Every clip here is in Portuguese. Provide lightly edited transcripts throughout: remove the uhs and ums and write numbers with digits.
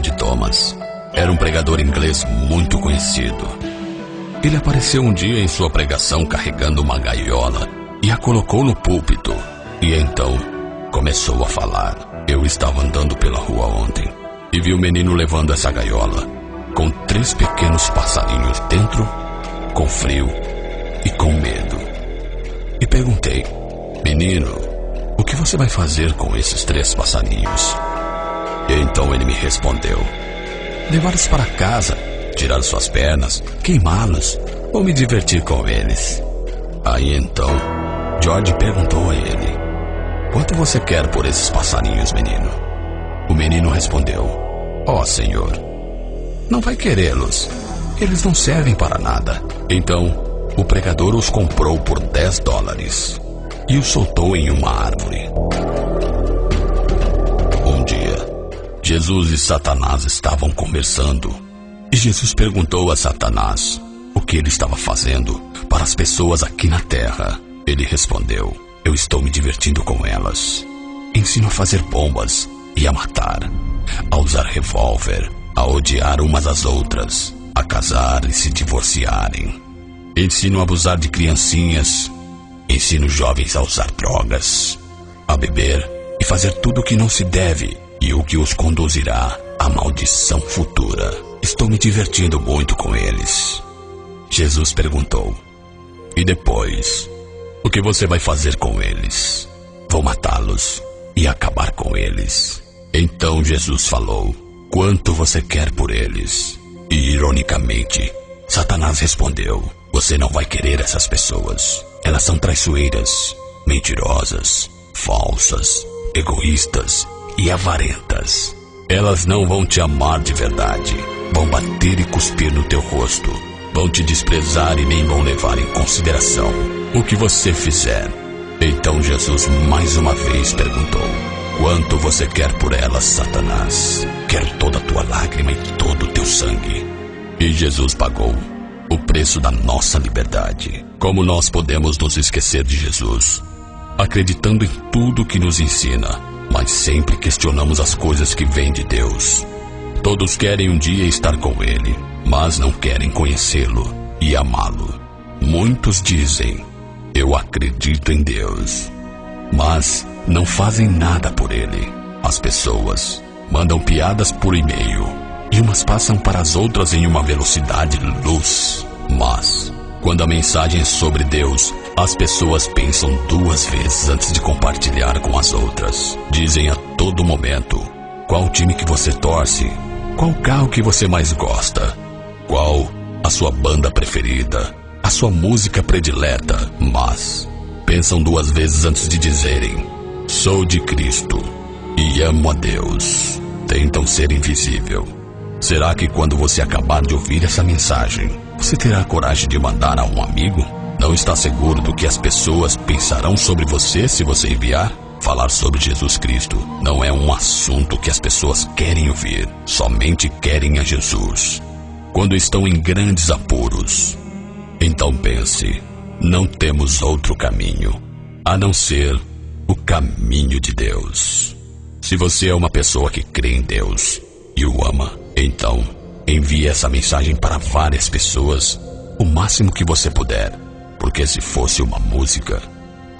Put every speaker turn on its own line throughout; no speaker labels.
George Thomas. Era um pregador inglês muito conhecido. Ele apareceu um dia em sua pregação carregando uma gaiola e a colocou no púlpito. E então começou a falar. Eu estava andando pela rua ontem e vi o menino levando essa gaiola com 3 pequenos passarinhos dentro, com frio e com medo. E perguntei: menino, o que você vai fazer com esses 3 passarinhos? E então ele me respondeu: levá-los para casa, tirar suas pernas, queimá-los ou me divertir com eles. Aí então George perguntou a ele: quanto você quer por esses passarinhos, menino? O menino respondeu: ó, senhor, não vai querê-los, eles não servem para nada. Então o pregador os comprou por $10 e os soltou em uma árvore. Um dia, Jesus e Satanás estavam conversando, e Jesus perguntou a Satanás o que ele estava fazendo para as pessoas aqui na terra. Ele respondeu: eu estou me divertindo com elas. Ensino a fazer bombas e a matar, a usar revólver, a odiar umas às outras, a casar e se divorciarem. Ensino a abusar de criancinhas. Ensino jovens a usar drogas, a beber e fazer tudo o que não se deve e o que os conduzirá à maldição futura. Estou me divertindo muito com eles. Jesus perguntou: e depois? O que você vai fazer com eles? Vou matá-los e acabar com eles. Então Jesus falou: quanto você quer por eles? E ironicamente, Satanás respondeu: você não vai querer essas pessoas. Elas são traiçoeiras, mentirosas, falsas, egoístas e avarentas. Elas não vão te amar de verdade. Vão bater e cuspir no teu rosto. Vão te desprezar e nem vão levar em consideração o que você fizer. Então Jesus mais uma vez perguntou: quanto você quer por elas, Satanás? Quero toda a tua lágrima e todo o teu sangue. E Jesus pagou o preço da nossa liberdade. Como nós podemos nos esquecer de Jesus, acreditando em tudo que nos ensina, mas sempre questionamos as coisas que vêm de Deus? Todos querem um dia estar com Ele, mas não querem conhecê-lo e amá-lo. Muitos dizem: eu acredito em Deus, mas não fazem nada por Ele. As pessoas mandam piadas por e-mail e umas passam para as outras em uma velocidade luz. Mas quando a mensagem é sobre Deus, as pessoas pensam 2 vezes antes de compartilhar com as outras. Dizem a todo momento qual time que você torce, qual carro que você mais gosta, qual a sua banda preferida, a sua música predileta. Mas pensam 2 vezes antes de dizerem: sou de Cristo e amo a Deus. Tentam ser invisível. Será que quando você acabar de ouvir essa mensagem, você terá coragem de mandar a um amigo? Não está seguro do que as pessoas pensarão sobre você se você enviar? Falar sobre Jesus Cristo não é um assunto que as pessoas querem ouvir. Somente querem a Jesus quando estão em grandes apuros. Então pense: não temos outro caminho a não ser o caminho de Deus. Se você é uma pessoa que crê em Deus e o ama, então envie essa mensagem para várias pessoas o máximo que você puder, porque se fosse uma música,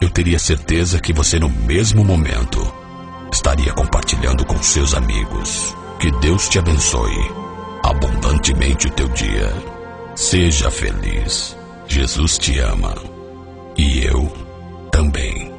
eu teria certeza que você no mesmo momento estaria compartilhando com seus amigos. Que Deus te abençoe abundantemente o teu dia. Seja feliz. Jesus te ama e eu também.